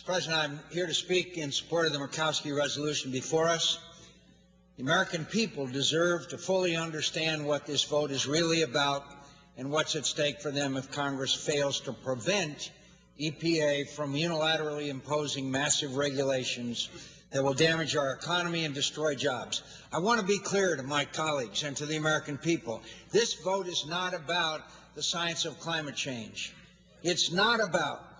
Mr. President, I'm here to speak in support of the MURKOWSKI resolution before us. The American people deserve to fully understand what this vote is really about and what's at stake for them if Congress fails to prevent EPA from unilaterally imposing massive regulations that will damage our economy and destroy jobs. I want to be clear to my colleagues and to the American people. This vote is not about the science of climate change. It's not about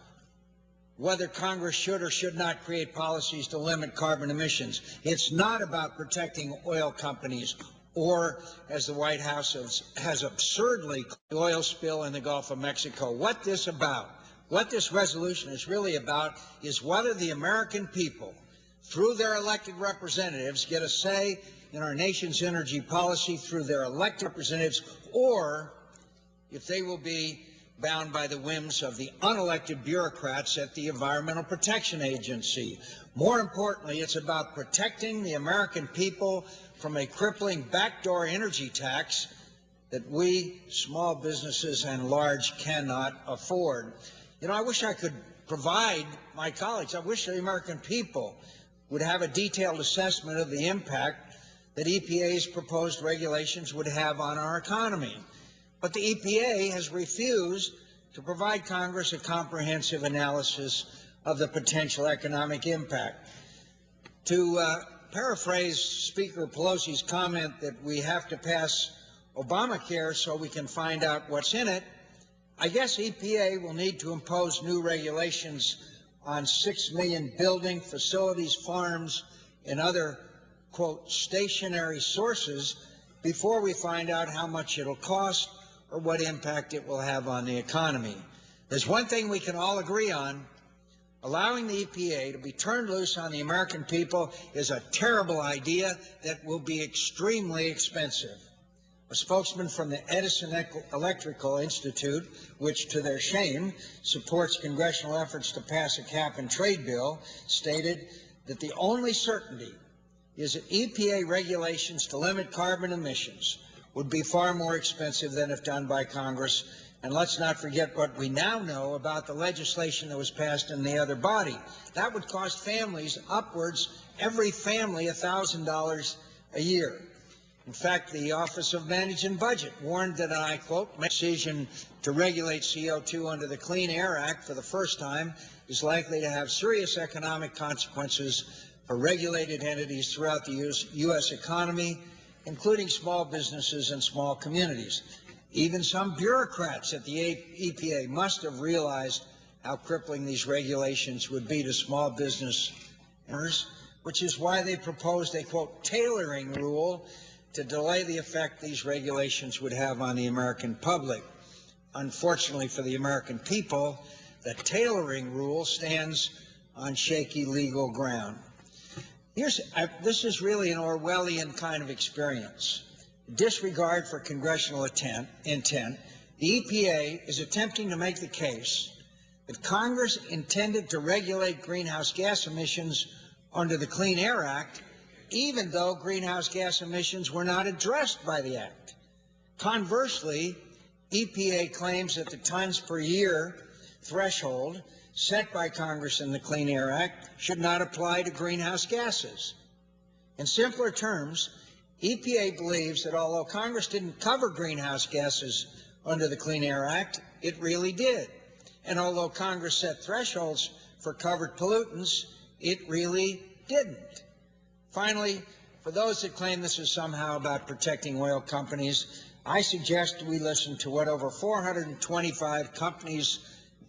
whether Congress should or should not create policies to limit carbon emissions. It's not about protecting oil companies or, as the White House has absurdly called, the oil spill in the Gulf of Mexico. What this resolution is really about is whether the American people, through their elected representatives, get a say in our nation's energy policy through their elected representatives, or if they will be bound by the whims of the unelected bureaucrats at the Environmental Protection Agency. More importantly, it's about protecting the American people from a crippling backdoor energy tax that we, small businesses and large, cannot afford. You know, I wish I could provide my colleagues, I wish the American people would have a detailed assessment of the impact that EPA's proposed regulations would have on our economy. But the EPA has refused to provide Congress a comprehensive analysis of the potential economic impact. To paraphrase Speaker Pelosi's comment that we have to pass Obamacare so we can find out what's in it, I guess EPA will need to impose new regulations on 6 million building, facilities, farms, and other, quote, stationary sources before we find out how much it'll cost or what impact it will have on the economy. There's one thing we can all agree on. Allowing the EPA to be turned loose on the American people is a terrible idea that will be extremely expensive. A spokesman from the Edison Electrical Institute, which to their shame supports congressional efforts to pass a cap-and-trade bill, stated that the only certainty is that EPA regulations to limit carbon emissions would be far more expensive than if done by Congress. And let's not forget what we now know about the legislation that was passed in the other body. That would cost families upwards, every family, $1,000 a year. In fact, the Office of Management and Budget warned that, and I quote, "The decision to regulate CO2 under the Clean Air Act for the first time is likely to have serious economic consequences for regulated entities throughout the U.S. economy, including small businesses and small communities." Even some bureaucrats at the EPA must have realized how crippling these regulations would be to small business owners, which is why they proposed a, quote, tailoring rule to delay the effect these regulations would have on the American public. Unfortunately for the American people, the tailoring rule stands on shaky legal ground. This is really an Orwellian kind of experience. Disregard for congressional intent, the EPA is attempting to make the case that Congress intended to regulate greenhouse gas emissions under the Clean Air Act, even though greenhouse gas emissions were not addressed by the Act. Conversely, EPA claims that the tons per year threshold set by Congress in the Clean Air Act should not apply to greenhouse gases. In simpler terms, EPA believes that although Congress didn't cover greenhouse gases under the Clean Air Act, it really did. And although Congress set thresholds for covered pollutants, it really didn't. Finally, for those that claim this is somehow about protecting oil companies, I suggest we listen to what over 425 companies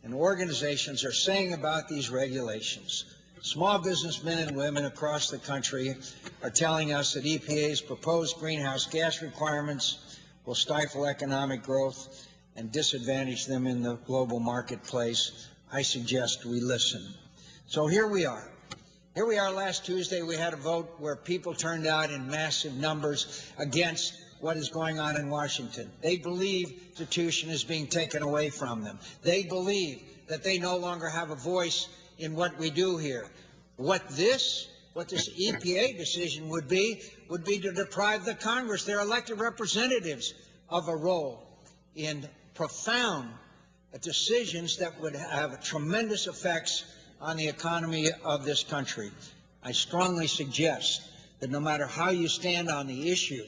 and organizations are saying about these regulations. Small businessmen and women across the country are telling us that EPA's proposed greenhouse gas requirements will stifle economic growth and disadvantage them in the global marketplace. I suggest we listen. So here we are. Here we are last Tuesday. We had a vote where people turned out in massive numbers against what is going on in Washington. They believe the Constitution is being taken away from them. They believe that they no longer have a voice in what we do here. What this EPA decision would be to deprive the Congress, their elected representatives, of a role in profound decisions that would have tremendous effects on the economy of this country. I strongly suggest that no matter how you stand on the issue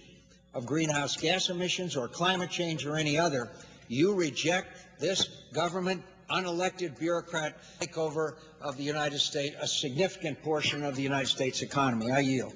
of greenhouse gas emissions or climate change or any other, you reject this government unelected bureaucrat takeover of the United States, a significant portion of the United States economy. I yield.